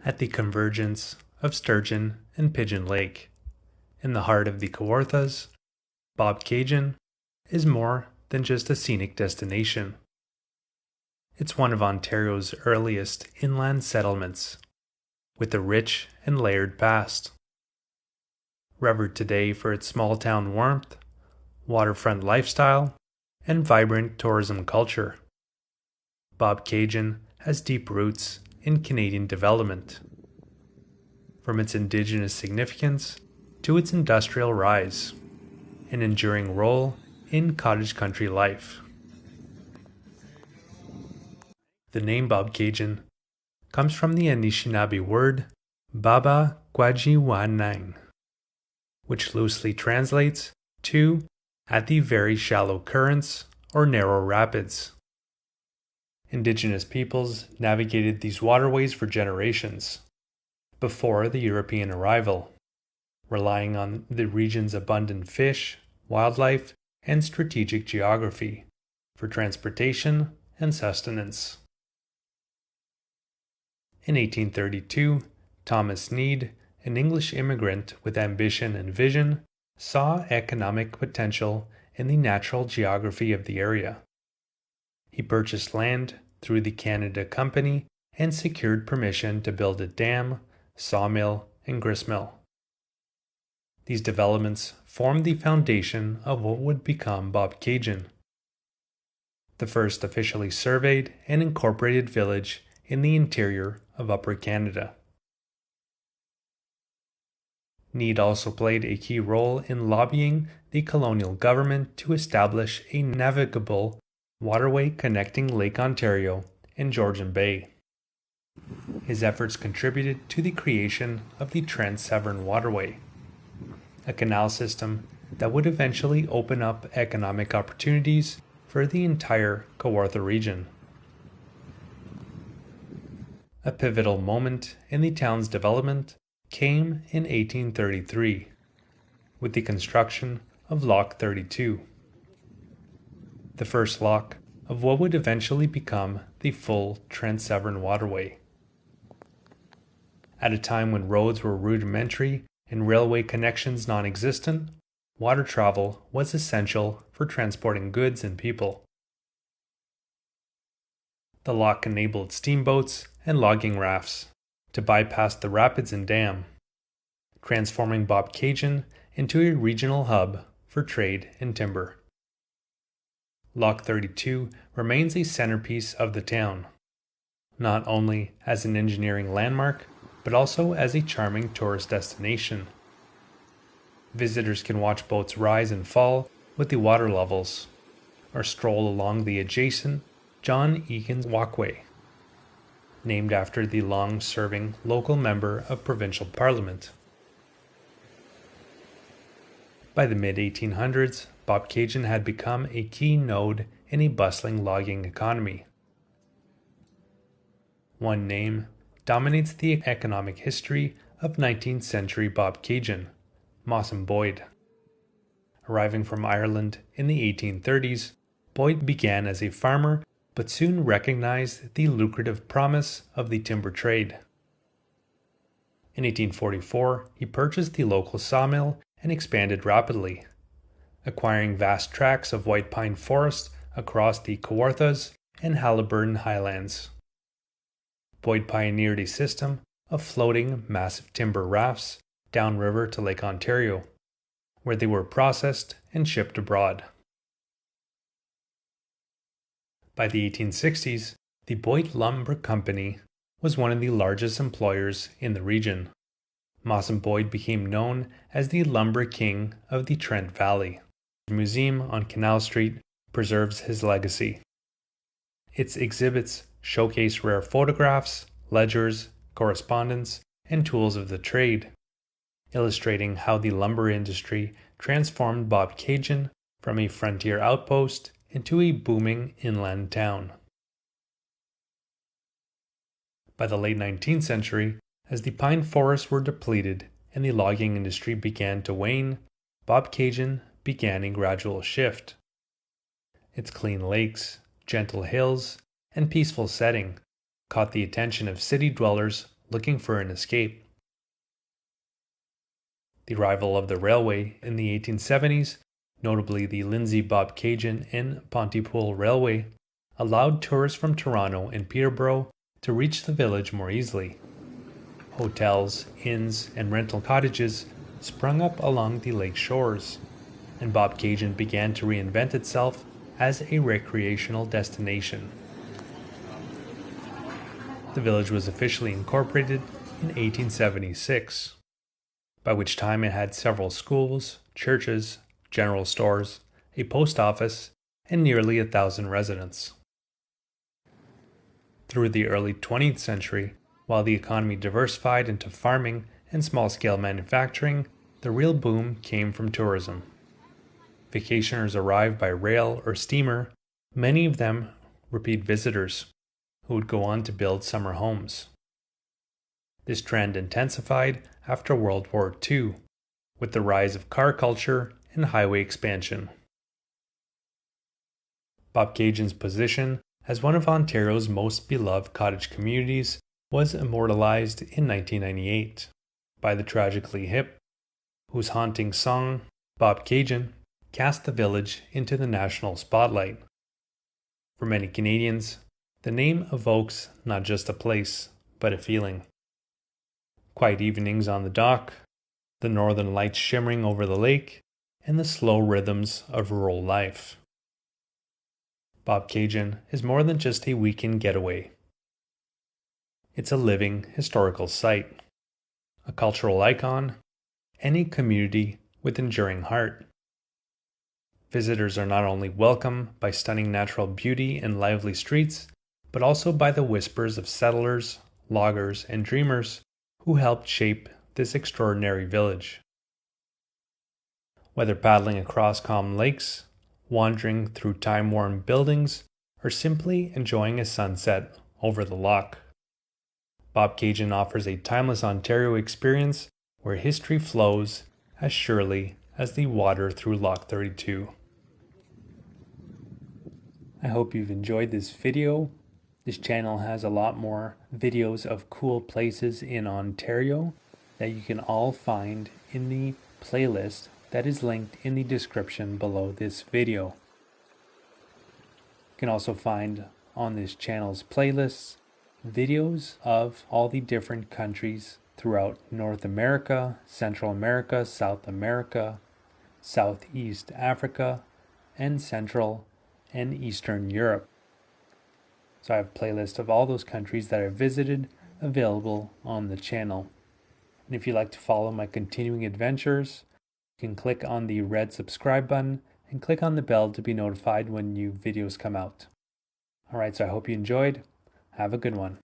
At the convergence of Sturgeon and Pigeon Lake, in the heart of the Kawarthas, Bobcaygeon is more than just a scenic destination. It's one of Ontario's earliest inland settlements, with a rich and layered past. Revered today for its small town warmth, waterfront lifestyle, and vibrant tourism culture, Bobcaygeon has deep roots in Canadian development. From its Indigenous significance to its industrial rise, an enduring role in cottage country life. The name Bobcaygeon comes from the Anishinaabe word Bobcaygeon, which loosely translates to at the very shallow currents or narrow rapids. Indigenous peoples navigated these waterways for generations before the European arrival, relying on the region's abundant fish, wildlife, and strategic geography for transportation and sustenance. In 1832, Thomas Need, an English immigrant with ambition and vision, saw economic potential in the natural geography of the area. He purchased land through the Canada Company and secured permission to build a dam, sawmill, and gristmill. These developments formed the foundation of what would become Bobcaygeon, the first officially surveyed and incorporated village in the interior of Upper Canada. Need also played a key role in lobbying the colonial government to establish a navigable waterway connecting Lake Ontario and Georgian Bay. His efforts contributed to the creation of the Trans-Severn Waterway, a canal system that would eventually open up economic opportunities for the entire Kawartha region. A pivotal moment in the town's development came in 1833, with the construction of Lock 32, the first lock of what would eventually become the full Trans-Severn Waterway. At a time when roads were rudimentary and railway connections non-existent, water travel was essential for transporting goods and people. The lock enabled steamboats and logging rafts to bypass the rapids and dam, transforming Bobcaygeon into a regional hub for trade and timber. Lock 32 remains a centerpiece of the town, not only as an engineering landmark, but also as a charming tourist destination. Visitors can watch boats rise and fall with the water levels, or stroll along the adjacent John Egan's Walkway, named after the long-serving local member of provincial parliament. By the mid-1800s, Bobcaygeon had become a key node in a bustling logging economy. One name dominates the economic history of 19th century Bobcaygeon, Moss and Boyd. Arriving from Ireland in the 1830s, Boyd began as a farmer but soon recognized the lucrative promise of the timber trade. In 1844, he purchased the local sawmill and expanded rapidly, acquiring vast tracts of white pine forest across the Kawarthas and Haliburton highlands. Boyd pioneered a system of floating massive timber rafts downriver to Lake Ontario, where they were processed and shipped abroad. By the 1860s, the Boyd Lumber Company was one of the largest employers in the region. Moss and Boyd became known as the Lumber King of the Trent Valley. The museum on Canal Street preserves his legacy. Its exhibits showcase rare photographs, ledgers, correspondence, and tools of the trade, illustrating how the lumber industry transformed Bobcaygeon from a frontier outpost into a booming inland town. By the late 19th century, as the pine forests were depleted and the logging industry began to wane, Bobcaygeon began a gradual shift. Its clean lakes, gentle hills, and peaceful setting caught the attention of city dwellers looking for an escape. The arrival of the railway in the 1870s, notably the Lindsay-Bobcaygeon and Pontypool Railway, allowed tourists from Toronto and Peterborough to reach the village more easily. Hotels, inns, and rental cottages sprung up along the lake shores, and Bobcaygeon began to reinvent itself as a recreational destination. The village was officially incorporated in 1876, by which time it had several schools, churches, general stores, a post office, and nearly 1,000 residents. Through the early 20th century, while the economy diversified into farming and small-scale manufacturing, the real boom came from tourism. Vacationers arrived by rail or steamer, many of them repeat visitors, who would go on to build summer homes. This trend intensified after World War II, with the rise of car culture and highway expansion. Bobcaygeon's position as one of Ontario's most beloved cottage communities was immortalized in 1998 by the Tragically Hip, whose haunting song, Bobcaygeon, cast the village into the national spotlight. For many Canadians, the name evokes not just a place, but a feeling. Quiet evenings on the dock, the northern lights shimmering over the lake, and the slow rhythms of rural life. Bobcaygeon is more than just a weekend getaway. It's a living historical site, a cultural icon, and a community with enduring heart. Visitors are not only welcome by stunning natural beauty and lively streets, but also by the whispers of settlers, loggers, and dreamers who helped shape this extraordinary village. Whether paddling across calm lakes, wandering through time-worn buildings, or simply enjoying a sunset over the loch, Bobcaygeon offers a timeless Ontario experience where history flows as surely as the water through Loch 32. I hope you've enjoyed this video. This channel has a lot more videos of cool places in Ontario that you can all find in the playlist that is linked in the description below this video. You can also find on this channel's playlists videos of all the different countries throughout North America, Central America, South America, Southeast Africa, and Central and Eastern Europe. So I have a playlist of all those countries that I've visited available on the channel. And if you'd like to follow my continuing adventures, you can click on the red subscribe button and click on the bell to be notified when new videos come out. Alright, so I hope you enjoyed. Have a good one.